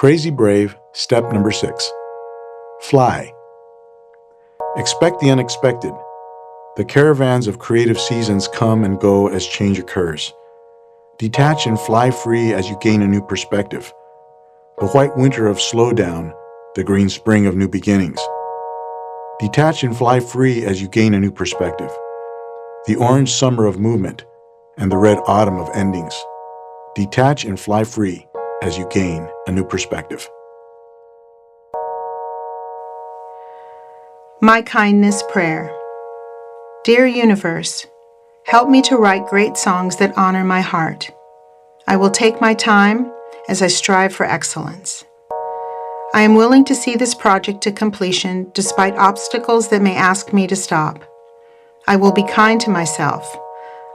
Crazy Brave, step number 6. Fly. Expect the unexpected. The caravans of creative seasons come and go as change occurs. Detach and fly free as you gain a new perspective. The white winter of slowdown, the green spring of new beginnings. Detach and fly free as you gain a new perspective. The orange summer of movement and the red autumn of endings. Detach and fly free as you gain a new perspective. My Kindness Prayer. Dear Universe, help me to write great songs that honor my heart. I will take my time as I strive for excellence. I am willing to see this project to completion despite obstacles that may ask me to stop. I will be kind to myself.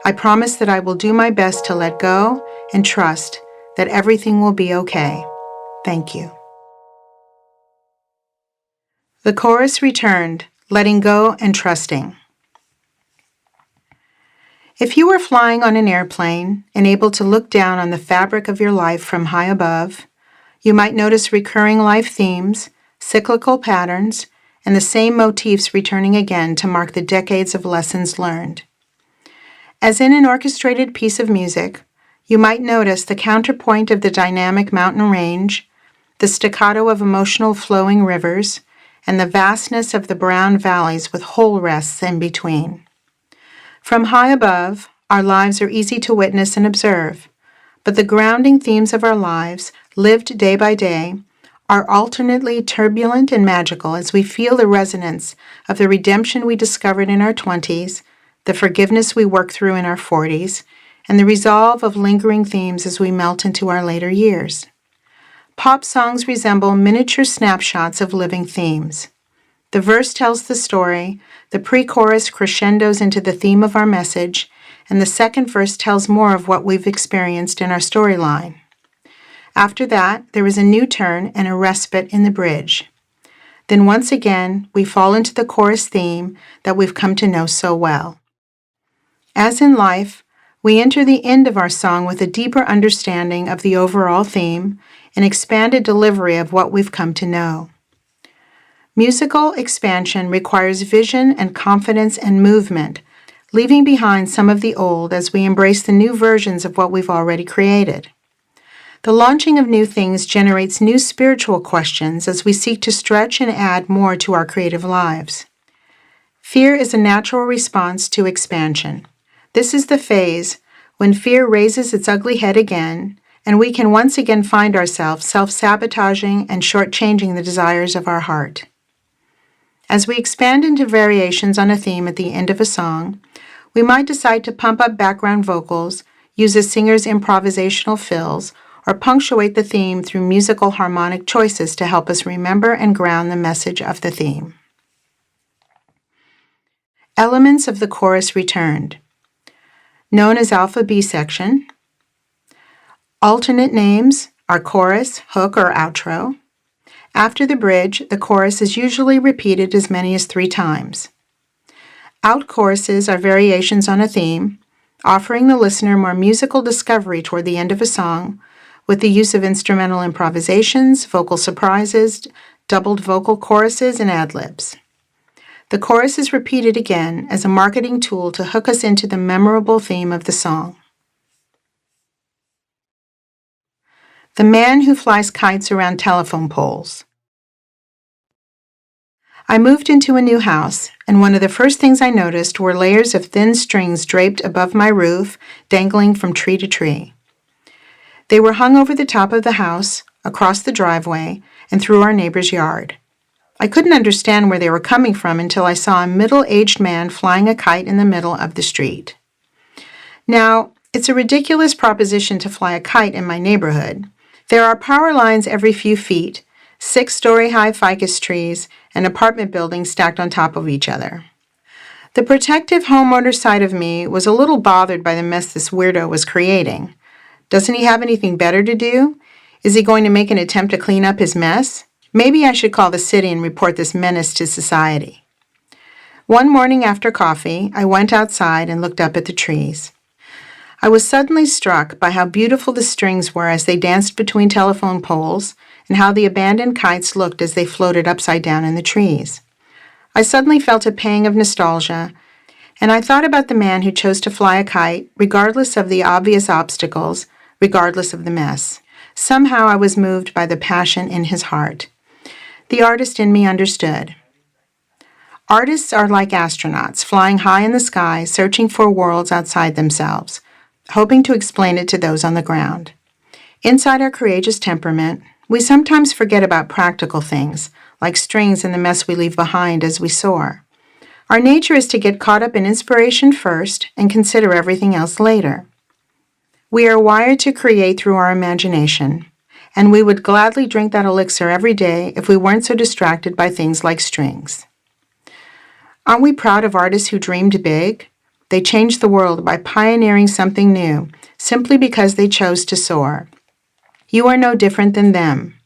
I promise that I will do my best to let go and trust that everything will be okay. Thank you. The chorus returned, letting go and trusting. If you were flying on an airplane and able to look down on the fabric of your life from high above, you might notice recurring life themes, cyclical patterns, and the same motifs returning again to mark the decades of lessons learned. As in an orchestrated piece of music, you might notice the counterpoint of the dynamic mountain range, the staccato of emotional flowing rivers, and the vastness of the brown valleys with whole rests in between. From high above, our lives are easy to witness and observe, but the grounding themes of our lives, lived day by day, are alternately turbulent and magical as we feel the resonance of the redemption we discovered in our 20s, the forgiveness we work through in our 40s, and the resolve of lingering themes as we melt into our later years. Pop songs resemble miniature snapshots of living themes. The verse tells the story, the pre-chorus crescendos into the theme of our message, and the second verse tells more of what we've experienced in our storyline. After that, there is a new turn and a respite in the bridge. Then once again, we fall into the chorus theme that we've come to know so well. As in life, we enter the end of our song with a deeper understanding of the overall theme and expanded delivery of what we've come to know. Musical expansion requires vision and confidence and movement, leaving behind some of the old as we embrace the new versions of what we've already created. The launching of new things generates new spiritual questions as we seek to stretch and add more to our creative lives. Fear is a natural response to expansion. This is the phase when fear raises its ugly head again, and we can once again find ourselves self-sabotaging and shortchanging the desires of our heart. As we expand into variations on a theme at the end of a song, we might decide to pump up background vocals, use a singer's improvisational fills, or punctuate the theme through musical harmonic choices to help us remember and ground the message of the theme. Elements of the chorus returned. Known as alpha B section. Alternate names are chorus, hook, or outro. After the bridge, the chorus is usually repeated as many as 3 times. Out choruses are variations on a theme, offering the listener more musical discovery toward the end of a song, with the use of instrumental improvisations, vocal surprises, doubled vocal choruses, and ad-libs. The chorus is repeated again as a marketing tool to hook us into the memorable theme of the song. The man who flies kites around telephone poles. I moved into a new house, and one of the first things I noticed were layers of thin strings draped above my roof, dangling from tree to tree. They were hung over the top of the house, across the driveway, and through our neighbor's yard. I couldn't understand where they were coming from until I saw a middle-aged man flying a kite in the middle of the street. Now, it's a ridiculous proposition to fly a kite in my neighborhood. There are power lines every few feet, 6-story-high ficus trees, and apartment buildings stacked on top of each other. The protective homeowner side of me was a little bothered by the mess this weirdo was creating. Doesn't he have anything better to do? Is he going to make an attempt to clean up his mess? Maybe I should call the city and report this menace to society. One morning after coffee, I went outside and looked up at the trees. I was suddenly struck by how beautiful the strings were as they danced between telephone poles and how the abandoned kites looked as they floated upside down in the trees. I suddenly felt a pang of nostalgia, and I thought about the man who chose to fly a kite regardless of the obvious obstacles, regardless of the mess. Somehow I was moved by the passion in his heart. The artist in me understood. Artists are like astronauts, flying high in the sky, searching for worlds outside themselves, hoping to explain it to those on the ground. Inside our courageous temperament, we sometimes forget about practical things, like strings and the mess we leave behind as we soar. Our nature is to get caught up in inspiration first and consider everything else later. We are wired to create through our imagination, and we would gladly drink that elixir every day if we weren't so distracted by things like strings. Aren't we proud of artists who dreamed big? They changed the world by pioneering something new, simply because they chose to soar. You are no different than them.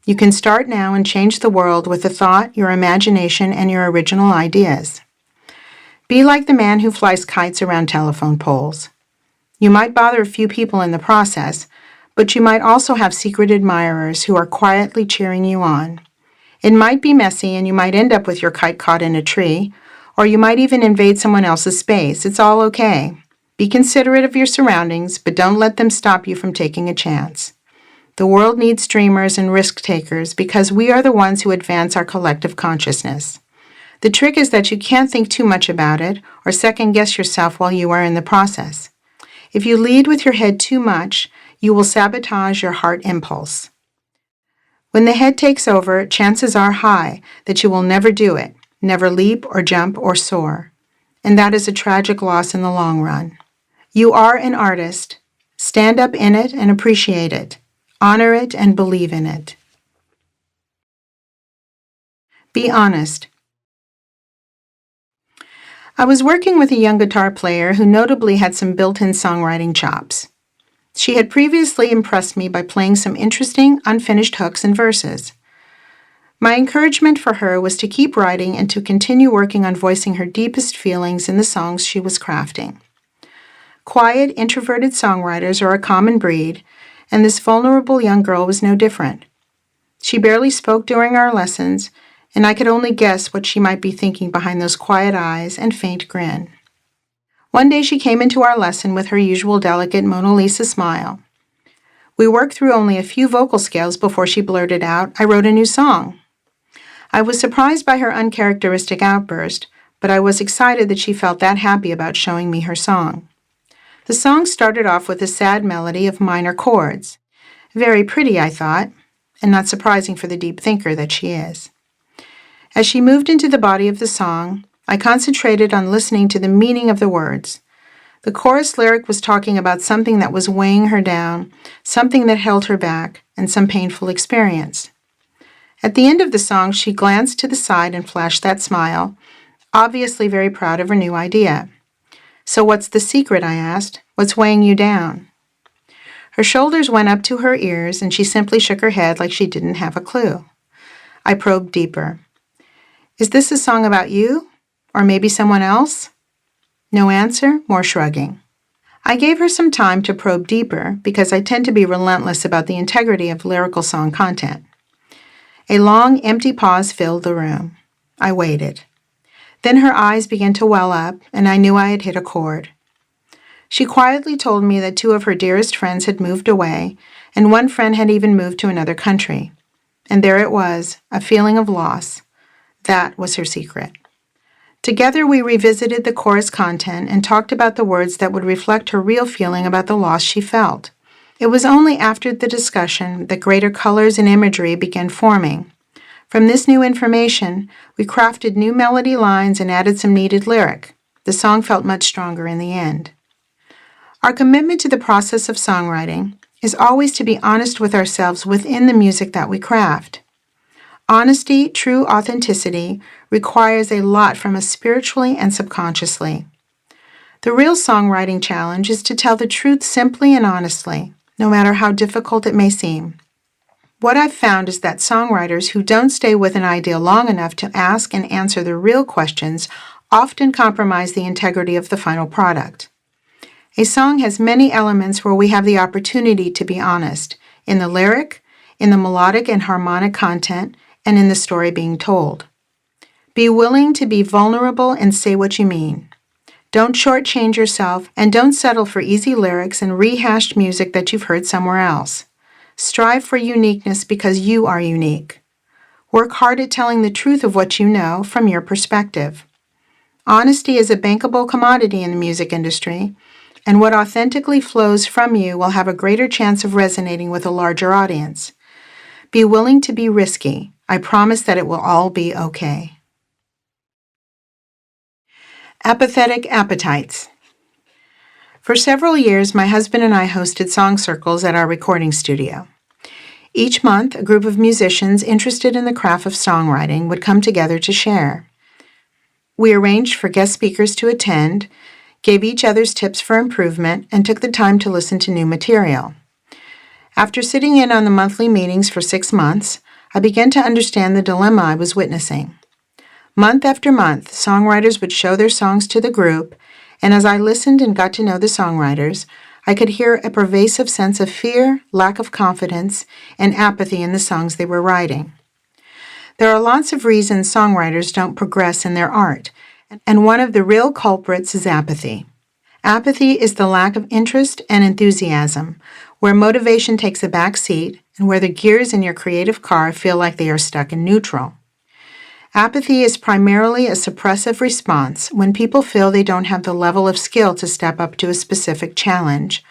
You can start now and change the world with a thought, your imagination, and your original ideas. Be like the man who flies kites around telephone poles. You might bother a few people in the process, but you might also have secret admirers who are quietly cheering you on. It might be messy and you might end up with your kite caught in a tree, or you might even invade someone else's space. It's all okay. Be considerate of your surroundings, but don't let them stop you from taking a chance. The world needs dreamers and risk takers because we are the ones who advance our collective consciousness. The trick is that you can't think too much about it or second-guess yourself while you are in the process. If you lead with your head too much, you will sabotage your heart impulse. When the head takes over, chances are high that you will never do it, never leap or jump or soar. And that is a tragic loss in the long run. You are an artist. Stand up in it and appreciate it. Honor it and believe in it. Be honest. I was working with a young guitar player who notably had some built-in songwriting chops. She had previously impressed me by playing some interesting, unfinished hooks and verses. My encouragement for her was to keep writing and to continue working on voicing her deepest feelings in the songs she was crafting. Quiet, introverted songwriters are a common breed, and this vulnerable young girl was no different. She barely spoke during our lessons, and I could only guess what she might be thinking behind those quiet eyes and faint grin. One day she came into our lesson with her usual delicate Mona Lisa smile. We worked through only a few vocal scales before she blurted out, "I wrote a new song." I was surprised by her uncharacteristic outburst, but I was excited that she felt that happy about showing me her song. The song started off with a sad melody of minor chords. Very pretty, I thought, and not surprising for the deep thinker that she is. As she moved into the body of the song, I concentrated on listening to the meaning of the words. The chorus lyric was talking about something that was weighing her down, something that held her back, and some painful experience. At the end of the song, she glanced to the side and flashed that smile, obviously very proud of her new idea. "So what's the secret?" I asked. "What's weighing you down?" Her shoulders went up to her ears, and she simply shook her head like she didn't have a clue. I probed deeper. "Is this a song about you? Or maybe someone else?" No answer, more shrugging. I gave her some time to probe deeper because I tend to be relentless about the integrity of lyrical song content. A long, empty pause filled the room. I waited. Then her eyes began to well up, and I knew I had hit a chord. She quietly told me that 2 of her dearest friends had moved away, and one friend had even moved to another country. And there it was, a feeling of loss. That was her secret. Together we revisited the chorus content and talked about the words that would reflect her real feeling about the loss she felt. It was only after the discussion that greater colors and imagery began forming. From this new information, we crafted new melody lines and added some needed lyric. The song felt much stronger in the end. Our commitment to the process of songwriting is always to be honest with ourselves within the music that we craft. Honesty, true authenticity, requires a lot from us spiritually and subconsciously. The real songwriting challenge is to tell the truth simply and honestly, no matter how difficult it may seem. What I've found is that songwriters who don't stay with an idea long enough to ask and answer the real questions often compromise the integrity of the final product. A song has many elements where we have the opportunity to be honest, in the lyric, in the melodic and harmonic content, and in the story being told. Be willing to be vulnerable and say what you mean. Don't shortchange yourself, and don't settle for easy lyrics and rehashed music that you've heard somewhere else. Strive for uniqueness because you are unique. Work hard at telling the truth of what you know from your perspective. Honesty is a bankable commodity in the music industry, and what authentically flows from you will have a greater chance of resonating with a larger audience. Be willing to be risky. I promise that it will all be okay. Apathetic appetites. For several years, my husband and I hosted song circles at our recording studio. Each month, a group of musicians interested in the craft of songwriting would come together to share. We arranged for guest speakers to attend, gave each other's tips for improvement, and took the time to listen to new material. After sitting in on the monthly meetings for 6 months, I began to understand the dilemma I was witnessing. Month after month, songwriters would show their songs to the group, and as I listened and got to know the songwriters, I could hear a pervasive sense of fear, lack of confidence, and apathy in the songs they were writing. There are lots of reasons songwriters don't progress in their art, and one of the real culprits is apathy. Apathy is the lack of interest and enthusiasm, where motivation takes a back seat and where the gears in your creative car feel like they are stuck in neutral. Apathy is primarily a suppressive response when people feel they don't have the level of skill to step up to a specific challenge,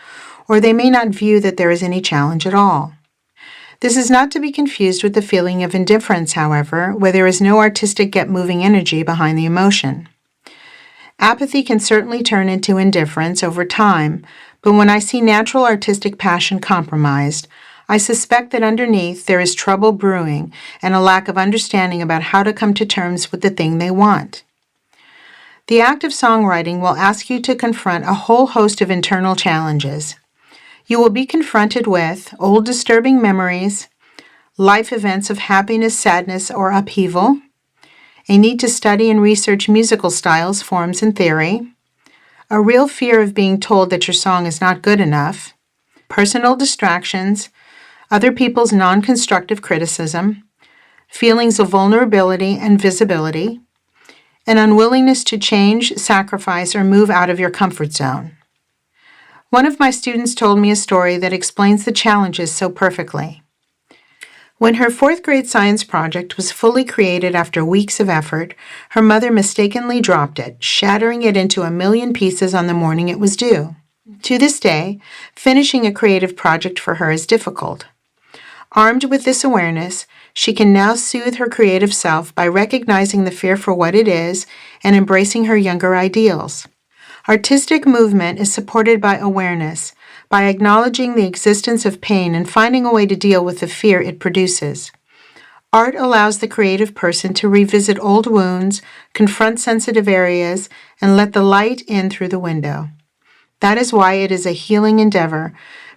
or they may not view that there is any challenge at all. This is not to be confused with the feeling of indifference, however, where there is no artistic yet moving energy behind the emotion. Apathy can certainly turn into indifference over time, but when I see natural artistic passion compromised, I suspect that underneath there is trouble brewing and a lack of understanding about how to come to terms with the thing they want. The act of songwriting will ask you to confront a whole host of internal challenges. You will be confronted with old disturbing memories, life events of happiness, sadness, or upheaval, a need to study and research musical styles, forms, and theory, a real fear of being told that your song is not good enough, personal distractions, other people's non-constructive criticism, feelings of vulnerability and visibility, an unwillingness to change, sacrifice, or move out of your comfort zone. One of my students told me a story that explains the challenges so perfectly. When her 4th grade science project was fully created after weeks of effort, her mother mistakenly dropped it, shattering it into a million pieces on the morning it was due. To this day, finishing a creative project for her is difficult. Armed with this awareness, she can now soothe her creative self by recognizing the fear for what it is and embracing her younger ideals. Artistic movement is supported by awareness, by acknowledging the existence of pain and finding a way to deal with the fear it produces. Art allows the creative person to revisit old wounds, confront sensitive areas, and let the light in through the window. That is why it is a healing endeavor,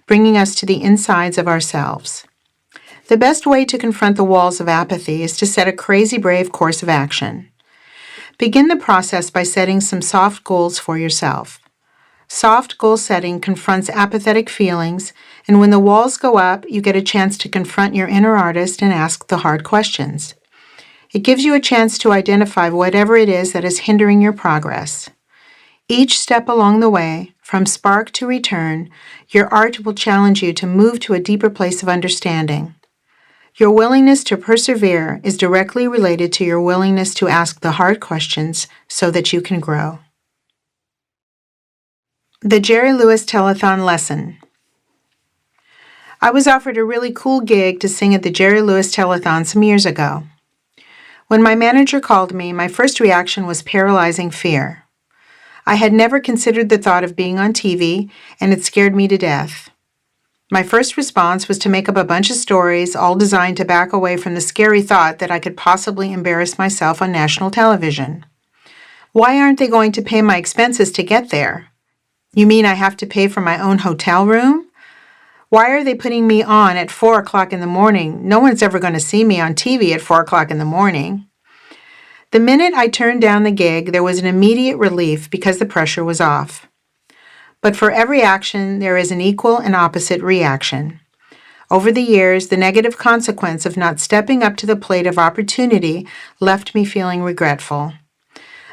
bringing us to the insides of ourselves. The best way to confront the walls of apathy is to set a crazy brave course of action. Begin the process by setting some soft goals for yourself. Soft goal setting confronts apathetic feelings, and when the walls go up, you get a chance to confront your inner artist and ask the hard questions. It gives you a chance to identify whatever it is that is hindering your progress. Each step along the way, from spark to return, your art will challenge you to move to a deeper place of understanding. Your willingness to persevere is directly related to your willingness to ask the hard questions so that you can grow. The Jerry Lewis Telethon Lesson. I was offered a really cool gig to sing at the Jerry Lewis Telethon some years ago. When my manager called me, my first reaction was paralyzing fear. I had never considered the thought of being on TV, and it scared me to death. My first response was to make up a bunch of stories, all designed to back away from the scary thought that I could possibly embarrass myself on national television. Why aren't they going to pay my expenses to get there? You mean I have to pay for my own hotel room? Why are they putting me on at 4 o'clock in the morning? No one's ever going to see me on TV at 4 o'clock in the morning. The minute I turned down the gig, there was an immediate relief because the pressure was off. But for every action, there is an equal and opposite reaction. Over the years, the negative consequence of not stepping up to the plate of opportunity left me feeling regretful.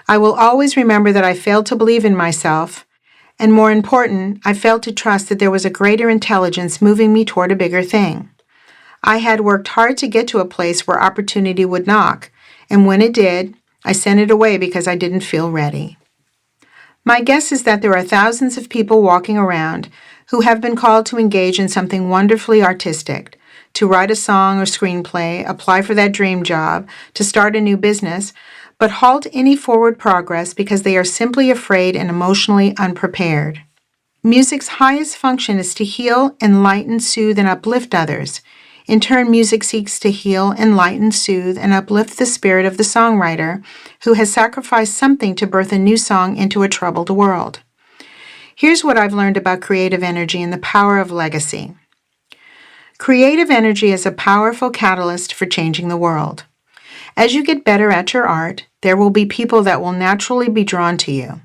I will always remember that I failed to believe in myself, and more important, I failed to trust that there was a greater intelligence moving me toward a bigger thing. I had worked hard to get to a place where opportunity would knock, and when it did, I sent it away because I didn't feel ready. My guess is that there are thousands of people walking around who have been called to engage in something wonderfully artistic, to write a song or screenplay, apply for that dream job, to start a new business, but halt any forward progress because they are simply afraid and emotionally unprepared. Music's highest function is to heal, enlighten, soothe, and uplift others. In turn, music seeks to heal, enlighten, soothe, and uplift the spirit of the songwriter who has sacrificed something to birth a new song into a troubled world. Here's what I've learned about creative energy and the power of legacy. Creative energy is a powerful catalyst for changing the world. As you get better at your art, there will be people that will naturally be drawn to you.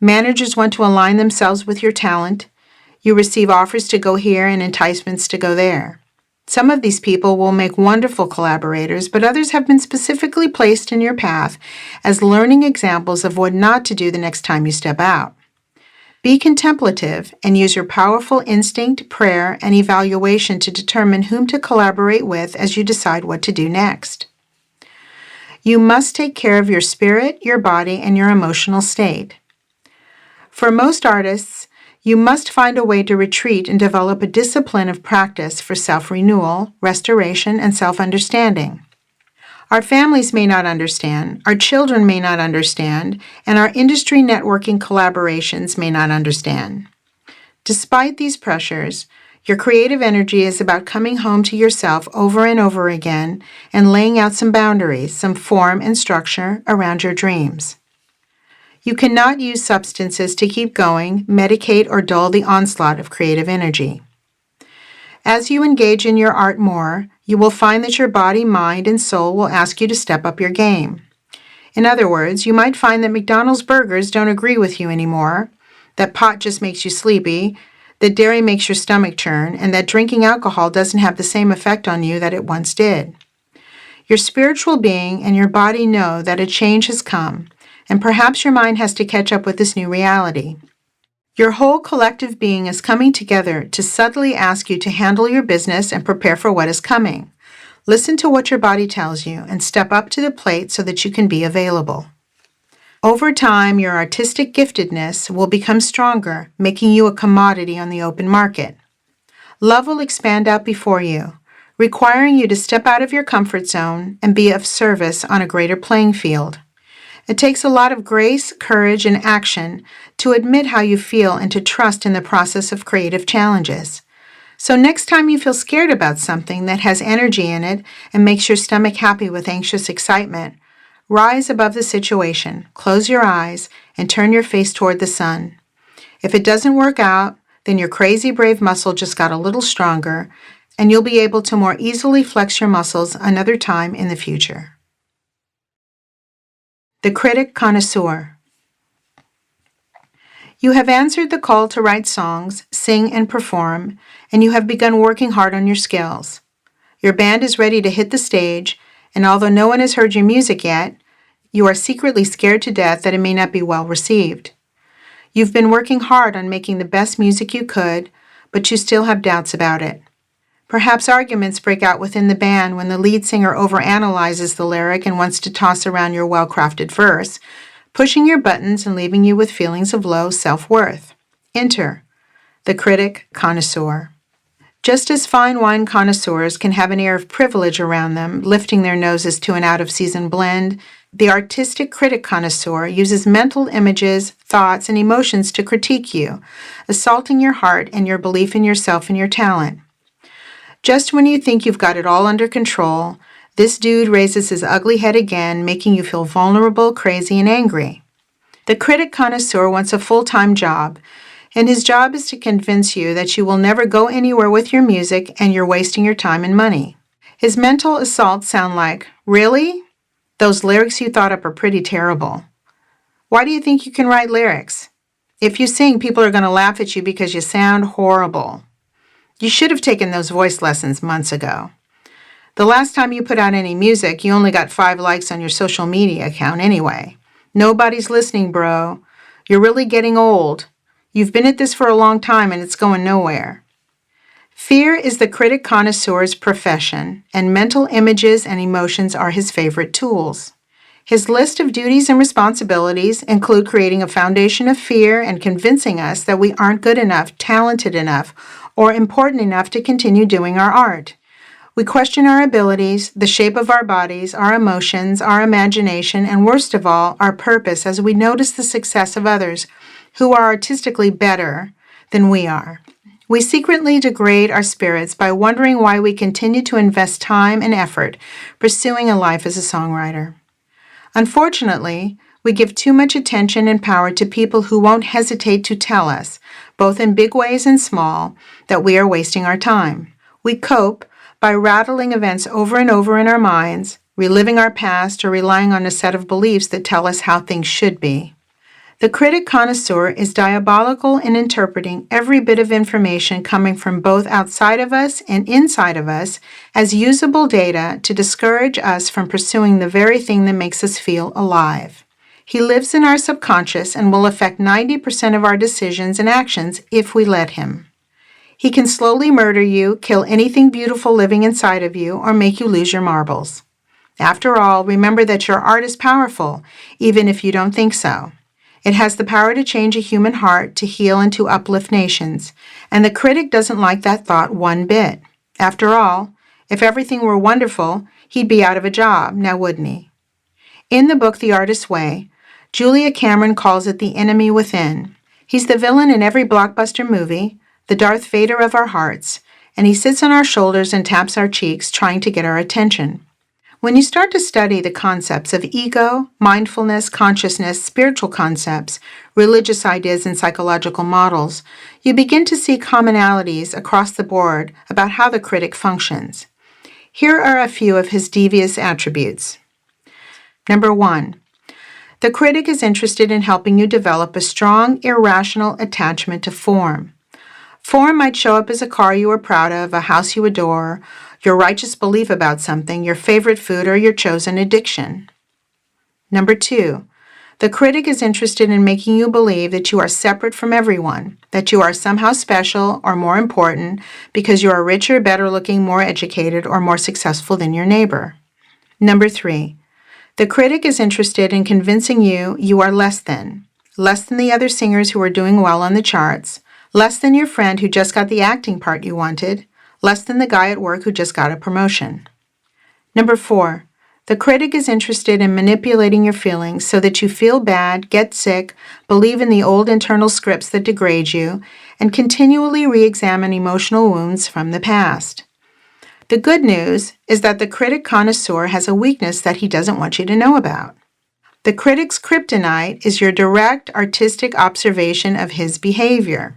Managers want to align themselves with your talent. You receive offers to go here and enticements to go there. Some of these people will make wonderful collaborators, but others have been specifically placed in your path as learning examples of what not to do the next time you step out. Be contemplative and use your powerful instinct, prayer, and evaluation to determine whom to collaborate with as you decide what to do next. You must take care of your spirit, your body, and your emotional state. For most artists, you must find a way to retreat and develop a discipline of practice for self-renewal, restoration, and self-understanding. Our families may not understand, our children may not understand, and our industry networking collaborations may not understand. Despite these pressures, your creative energy is about coming home to yourself over and over again and laying out some boundaries, some form and structure around your dreams. You cannot use substances to keep going, medicate, or dull the onslaught of creative energy. As you engage in your art more, you will find that your body, mind, and soul will ask you to step up your game. In other words, you might find that McDonald's burgers don't agree with you anymore, that pot just makes you sleepy, that dairy makes your stomach churn, and that drinking alcohol doesn't have the same effect on you that it once did. Your spiritual being and your body know that a change has come, and perhaps your mind has to catch up with this new reality. Your whole collective being is coming together to subtly ask you to handle your business and prepare for what is coming. Listen to what your body tells you and step up to the plate so that you can be available. Over time, your artistic giftedness will become stronger, making you a commodity on the open market. Love will expand out before you, requiring you to step out of your comfort zone and be of service on a greater playing field. It takes a lot of grace, courage, and action to admit how you feel and to trust in the process of creative challenges. So next time you feel scared about something that has energy in it and makes your stomach happy with anxious excitement, rise above the situation, close your eyes, and turn your face toward the sun. If it doesn't work out, then your crazy brave muscle just got a little stronger, and you'll be able to more easily flex your muscles another time in the future. The Critic Connoisseur. You have answered the call to write songs, sing, and perform, and you have begun working hard on your skills. Your band is ready to hit the stage, and although no one has heard your music yet, you are secretly scared to death that it may not be well received. You've been working hard on making the best music you could, but you still have doubts about it. Perhaps arguments break out within the band when the lead singer overanalyzes the lyric and wants to toss around your well-crafted verse, pushing your buttons and leaving you with feelings of low self-worth. Enter the critic connoisseur. Just as fine wine connoisseurs can have an air of privilege around them, lifting their noses to an out-of-season blend, the artistic critic connoisseur uses mental images, thoughts, and emotions to critique you, assaulting your heart and your belief in yourself and your talent. Just when you think you've got it all under control, this dude raises his ugly head again, making you feel vulnerable, crazy, and angry. The critic connoisseur wants a full-time job, and his job is to convince you that you will never go anywhere with your music and you're wasting your time and money. His mental assaults sound like, "Really? Those lyrics you thought up are pretty terrible. Why do you think you can write lyrics? If you sing, people are going to laugh at you because you sound horrible. You should have taken those voice lessons months ago. The last time you put out any music, you only got 5 likes on your social media account anyway. Nobody's listening, bro. You're really getting old. You've been at this for a long time and it's going nowhere. Fear is the critic connoisseur's profession, and mental images and emotions are his favorite tools. His list of duties and responsibilities include creating a foundation of fear and convincing us that we aren't good enough, talented enough, or important enough to continue doing our art. We question our abilities, the shape of our bodies, our emotions, our imagination, and worst of all, our purpose as we notice the success of others who are artistically better than we are. We secretly degrade our spirits by wondering why we continue to invest time and effort pursuing a life as a songwriter. Unfortunately, we give too much attention and power to people who won't hesitate to tell us, both in big ways and small, that we are wasting our time. We cope by rattling events over and over in our minds, reliving our past, or relying on a set of beliefs that tell us how things should be. The critic connoisseur is diabolical in interpreting every bit of information coming from both outside of us and inside of us as usable data to discourage us from pursuing the very thing that makes us feel alive. He lives in our subconscious and will affect 90% of our decisions and actions if we let him. He can slowly murder you, kill anything beautiful living inside of you, or make you lose your marbles. After all, remember that your art is powerful, even if you don't think so. It has the power to change a human heart, to heal, and to uplift nations. And the critic doesn't like that thought one bit. After all, if everything were wonderful, he'd be out of a job, now wouldn't he? In the book The Artist's Way, Julia Cameron calls it the enemy within. He's the villain in every blockbuster movie, the Darth Vader of our hearts, and he sits on our shoulders and taps our cheeks, trying to get our attention. When you start to study the concepts of ego, mindfulness, consciousness, spiritual concepts, religious ideas, and psychological models, you begin to see commonalities across the board about how the critic functions. Here are a few of his devious attributes. Number 1. The critic is interested in helping you develop a strong, irrational attachment to form. Form might show up as a car you are proud of, a house you adore, your righteous belief about something, your favorite food, or your chosen addiction. Number 2, the critic is interested in making you believe that you are separate from everyone, that you are somehow special or more important because you are richer, better looking, more educated, or more successful than your neighbor. Number 3, the critic is interested in convincing you you are less than the other singers who are doing well on the charts, less than your friend who just got the acting part you wanted, less than the guy at work who just got a promotion. Number 4, the critic is interested in manipulating your feelings so that you feel bad, get sick, believe in the old internal scripts that degrade you, and continually re-examine emotional wounds from the past. The good news is that the critic connoisseur has a weakness that he doesn't want you to know about. The critic's kryptonite is your direct artistic observation of his behavior.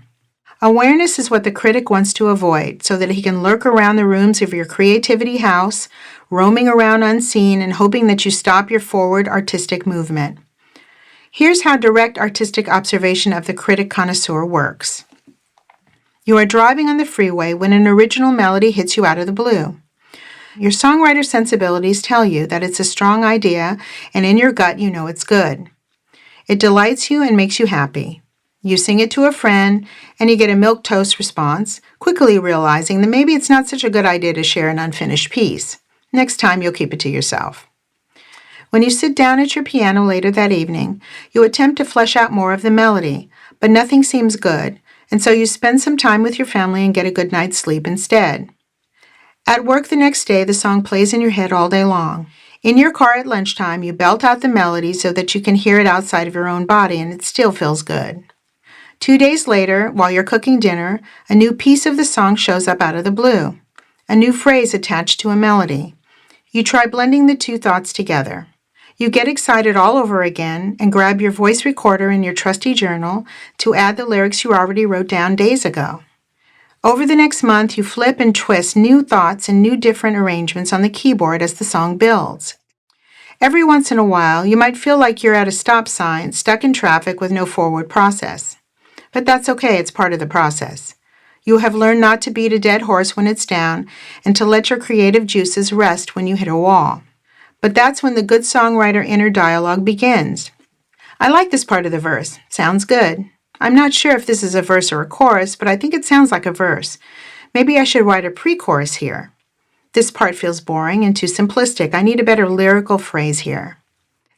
Awareness is what the critic wants to avoid so that he can lurk around the rooms of your creativity house, roaming around unseen and hoping that you stop your forward artistic movement. Here's how direct artistic observation of the critic connoisseur works. You are driving on the freeway when an original melody hits you out of the blue. Your songwriter sensibilities tell you that it's a strong idea, and in your gut you know it's good. It delights you and makes you happy. You sing it to a friend, and you get a milquetoast response, quickly realizing that maybe it's not such a good idea to share an unfinished piece. Next time, you'll keep it to yourself. When you sit down at your piano later that evening, you attempt to flesh out more of the melody, but nothing seems good, and so you spend some time with your family and get a good night's sleep instead. At work the next day, the song plays in your head all day long. In your car at lunchtime, you belt out the melody so that you can hear it outside of your own body, and it still feels good. 2 days later, while you're cooking dinner, a new piece of the song shows up out of the blue, a new phrase attached to a melody. You try blending the two thoughts together. You get excited all over again and grab your voice recorder and your trusty journal to add the lyrics you already wrote down days ago. Over the next month, you flip and twist new thoughts and new different arrangements on the keyboard as the song builds. Every once in a while, you might feel like you're at a stop sign, stuck in traffic with no forward process. But that's okay, it's part of the process. You have learned not to beat a dead horse when it's down and to let your creative juices rest when you hit a wall. But that's when the good songwriter inner dialogue begins. I like this part of the verse. Sounds good. I'm not sure if this is a verse or a chorus, but I think it sounds like a verse. Maybe I should write a pre-chorus here. This part feels boring and too simplistic. I need a better lyrical phrase here.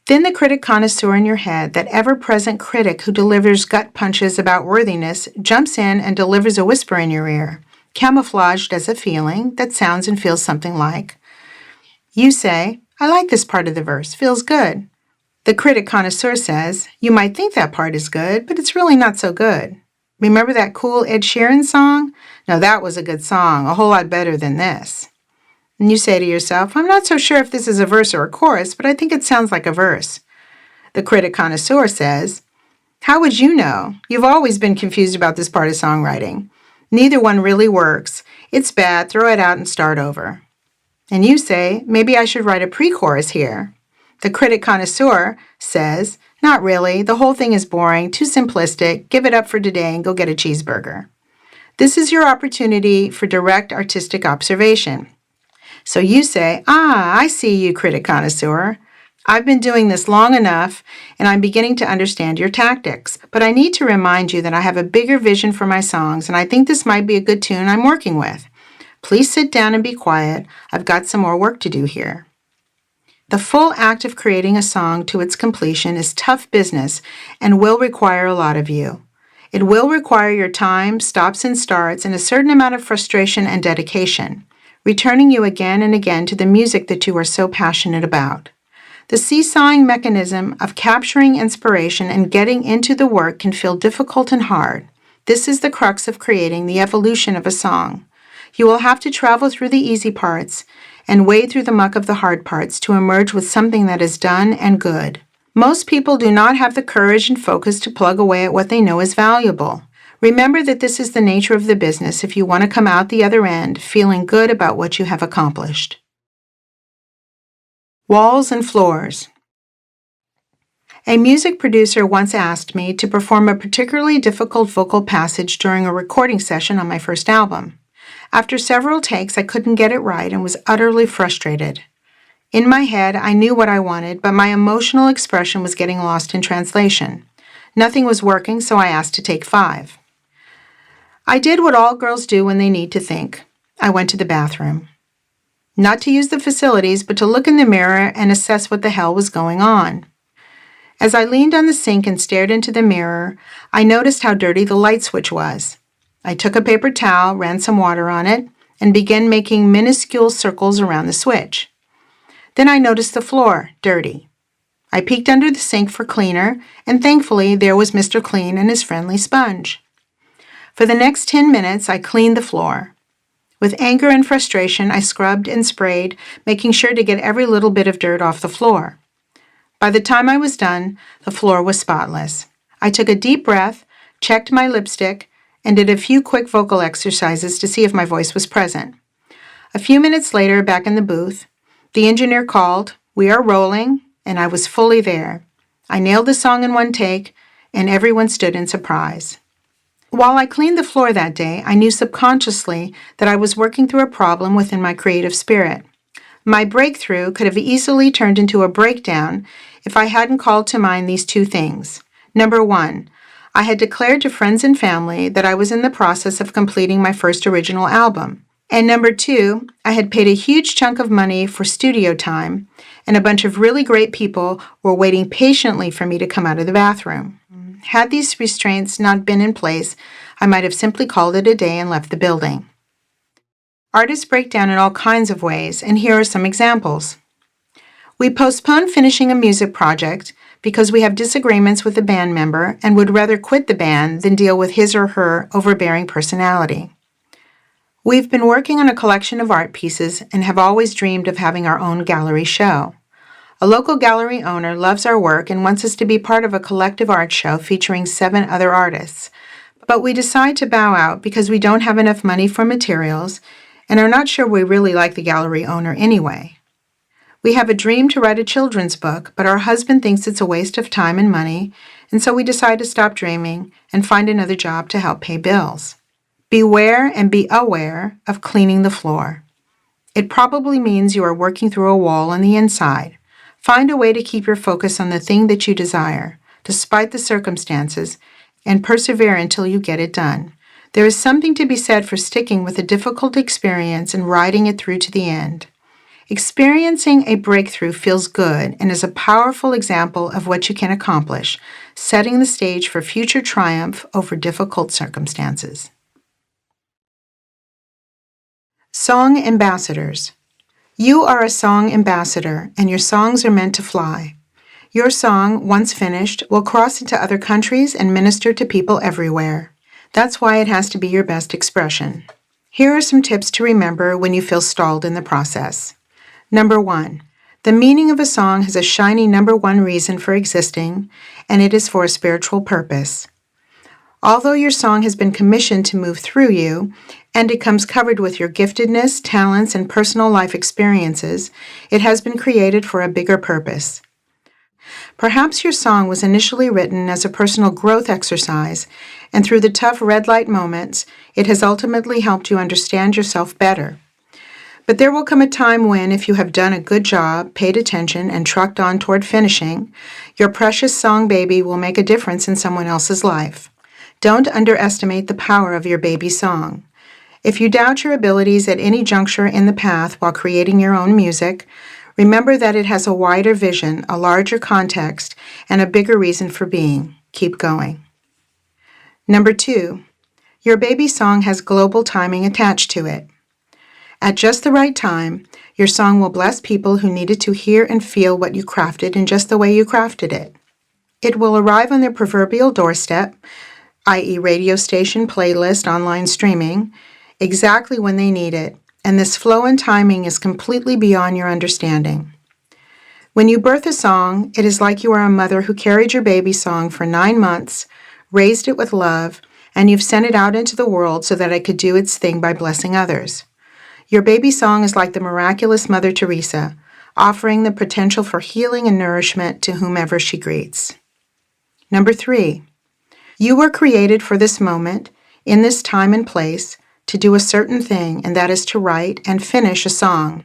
Then the critic connoisseur in your head, that ever-present critic who delivers gut punches about worthiness, jumps in and delivers a whisper in your ear, camouflaged as a feeling that sounds and feels something like. You say, I like this part of the verse, feels good. The critic connoisseur says, you might think that part is good, but it's really not so good. Remember that cool Ed Sheeran song? No, that was a good song, a whole lot better than this. And you say to yourself, I'm not so sure if this is a verse or a chorus, but I think it sounds like a verse. The critic connoisseur says, how would you know? You've always been confused about this part of songwriting. Neither one really works. It's bad, throw it out and start over. And you say, maybe I should write a pre-chorus here. The critic connoisseur says, not really, the whole thing is boring, too simplistic, give it up for today and go get a cheeseburger. This is your opportunity for direct artistic observation. So you say, I see you, critic connoisseur. I've been doing this long enough, and I'm beginning to understand your tactics. But I need to remind you that I have a bigger vision for my songs, and I think this might be a good tune I'm working with. Please sit down and be quiet. I've got some more work to do here. The full act of creating a song to its completion is tough business and will require a lot of you. It will require your time, stops and starts, and a certain amount of frustration and dedication, returning you again and again to the music that you are so passionate about. The seesawing mechanism of capturing inspiration and getting into the work can feel difficult and hard. This is the crux of creating the evolution of a song. You will have to travel through the easy parts and wade through the muck of the hard parts to emerge with something that is done and good. Most people do not have the courage and focus to plug away at what they know is valuable. Remember that this is the nature of the business if you want to come out the other end feeling good about what you have accomplished. Walls and floors. A music producer once asked me to perform a particularly difficult vocal passage during a recording session on my first album. After several takes, I couldn't get it right and was utterly frustrated. In my head, I knew what I wanted, but my emotional expression was getting lost in translation. Nothing was working, so I asked to take 5. I did what all girls do when they need to think. I went to the bathroom. Not to use the facilities, but to look in the mirror and assess what the hell was going on. As I leaned on the sink and stared into the mirror, I noticed how dirty the light switch was. I took a paper towel, ran some water on it, and began making minuscule circles around the switch. Then I noticed the floor, dirty. I peeked under the sink for cleaner, and thankfully there was Mr. Clean and his friendly sponge. For the next 10 minutes, I cleaned the floor. With anger and frustration, I scrubbed and sprayed, making sure to get every little bit of dirt off the floor. By the time I was done, the floor was spotless. I took a deep breath, checked my lipstick, and did a few quick vocal exercises to see if my voice was present. A few minutes later, back in the booth, the engineer called, "We are rolling," and I was fully there. I nailed the song in one take, and everyone stood in surprise. While I cleaned the floor that day, I knew subconsciously that I was working through a problem within my creative spirit. My breakthrough could have easily turned into a breakdown if I hadn't called to mind these 2 things. Number 1, I had declared to friends and family that I was in the process of completing my first original album. And number 2, I had paid a huge chunk of money for studio time, and a bunch of really great people were waiting patiently for me to come out of the bathroom. Had these restraints not been in place, I might have simply called it a day and left the building. Artists break down in all kinds of ways, and here are some examples. We postpone finishing a music project because we have disagreements with a band member and would rather quit the band than deal with his or her overbearing personality. We've been working on a collection of art pieces and have always dreamed of having our own gallery show. A local gallery owner loves our work and wants us to be part of a collective art show featuring 7 other artists. But we decide to bow out because we don't have enough money for materials and are not sure we really like the gallery owner anyway. We have a dream to write a children's book, but our husband thinks it's a waste of time and money, and so we decide to stop dreaming and find another job to help pay bills. Beware and be aware of cleaning the floor. It probably means you are working through a wall on the inside. Find a way to keep your focus on the thing that you desire, despite the circumstances, and persevere until you get it done. There is something to be said for sticking with a difficult experience and riding it through to the end. Experiencing a breakthrough feels good and is a powerful example of what you can accomplish, setting the stage for future triumph over difficult circumstances. Song ambassadors. You are a song ambassador, and your songs are meant to fly. Your song, once finished, will cross into other countries and minister to people everywhere. That's why it has to be your best expression. Here are some tips to remember when you feel stalled in the process. Number 1. The meaning of a song has a shiny number 1 reason for existing, and it is for a spiritual purpose. Although your song has been commissioned to move through you, and it comes covered with your giftedness, talents, and personal life experiences, it has been created for a bigger purpose. Perhaps your song was initially written as a personal growth exercise, and through the tough red light moments, it has ultimately helped you understand yourself better. But there will come a time when, if you have done a good job, paid attention, and trucked on toward finishing, your precious song baby will make a difference in someone else's life. Don't underestimate the power of your baby song. If you doubt your abilities at any juncture in the path while creating your own music, remember that it has a wider vision, a larger context, and a bigger reason for being. Keep going. Number 2, your baby song has global timing attached to it. At just the right time, your song will bless people who needed to hear and feel what you crafted in just the way you crafted it. It will arrive on their proverbial doorstep, i.e. radio station, playlist, online streaming, exactly when they need it, and this flow and timing is completely beyond your understanding. When you birth a song, it is like you are a mother who carried your baby song for 9 months, raised it with love, and you've sent it out into the world so that it could do its thing by blessing others. Your baby song is like the miraculous Mother Teresa, offering the potential for healing and nourishment to whomever she greets. Number 3, you were created for this moment, in this time and place, to do a certain thing, and that is to write and finish a song,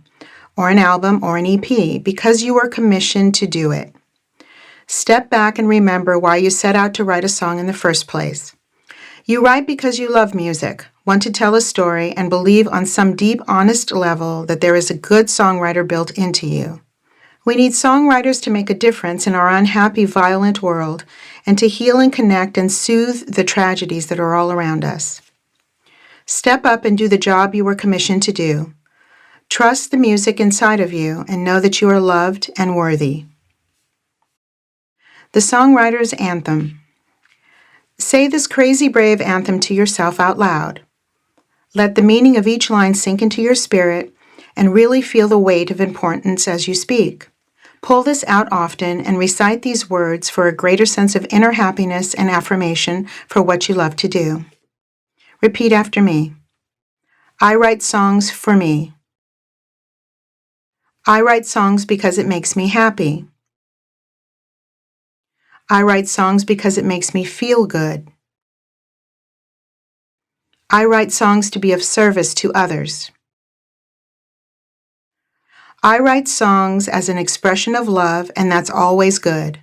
or an album, or an EP, because you were commissioned to do it. Step back and remember why you set out to write a song in the first place. You write because you love music, want to tell a story, and believe on some deep, honest level that there is a good songwriter built into you. We need songwriters to make a difference in our unhappy, violent world, and to heal and connect and soothe the tragedies that are all around us. Step up and do the job you were commissioned to do. Trust the music inside of you and know that you are loved and worthy. The Songwriter's Anthem. Say this crazy brave anthem to yourself out loud. Let the meaning of each line sink into your spirit and really feel the weight of importance as you speak. Pull this out often and recite these words for a greater sense of inner happiness and affirmation for what you love to do. Repeat after me. I write songs for me. I write songs because it makes me happy. I write songs because it makes me feel good. I write songs to be of service to others. I write songs as an expression of love, and that's always good.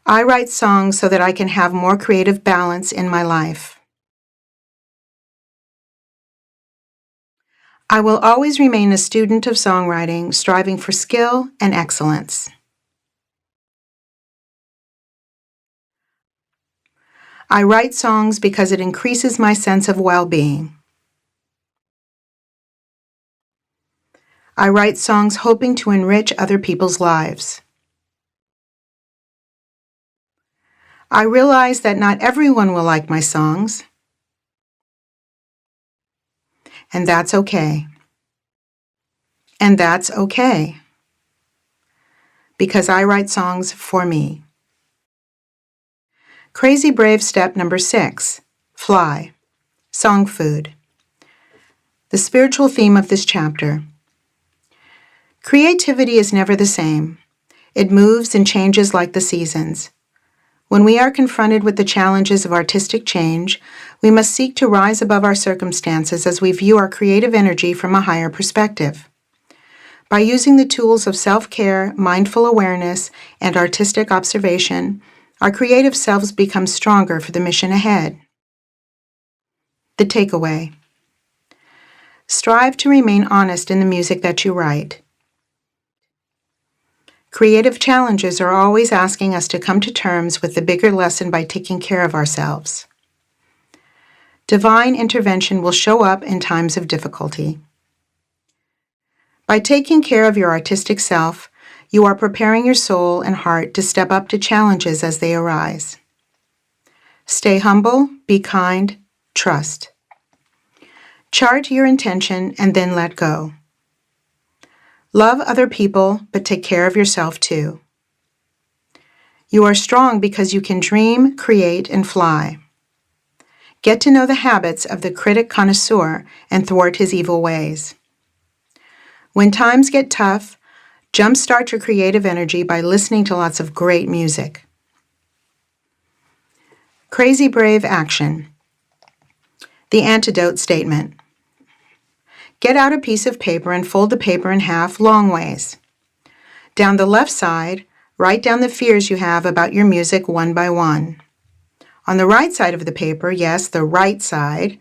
I write songs so that I can have more creative balance in my life. I will always remain a student of songwriting, striving for skill and excellence. I write songs because it increases my sense of well-being. I write songs hoping to enrich other people's lives. I realize that not everyone will like my songs, and that's okay. And that's okay, because I write songs for me. Crazy Brave step number 6, fly, song food. The spiritual theme of this chapter. Creativity is never the same. It moves and changes like the seasons. When we are confronted with the challenges of artistic change, we must seek to rise above our circumstances as we view our creative energy from a higher perspective. By using the tools of self-care, mindful awareness, and artistic observation, our creative selves become stronger for the mission ahead. The takeaway: strive to remain honest in the music that you write. Creative challenges are always asking us to come to terms with the bigger lesson by taking care of ourselves. Divine intervention will show up in times of difficulty. By taking care of your artistic self, you are preparing your soul and heart to step up to challenges as they arise. Stay humble, be kind, trust. Chart your intention and then let go. Love other people, but take care of yourself too. You are strong because you can dream, create, and fly. Get to know the habits of the critic connoisseur and thwart his evil ways. When times get tough, jumpstart your creative energy by listening to lots of great music. Crazy brave action. The antidote statement. Get out a piece of paper and fold the paper in half long ways. Down the left side, write down the fears you have about your music one by one. On the right side of the paper, yes, the right side,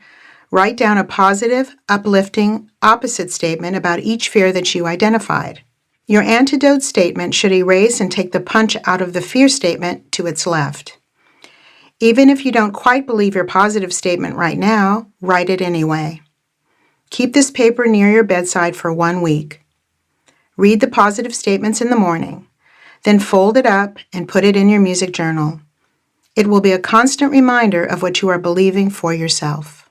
write down a positive, uplifting, opposite statement about each fear that you identified. Your antidote statement should erase and take the punch out of the fear statement to its left. Even if you don't quite believe your positive statement right now, write it anyway. Keep this paper near your bedside for 1 week. Read the positive statements in the morning, then fold it up and put it in your music journal. It will be a constant reminder of what you are believing for yourself.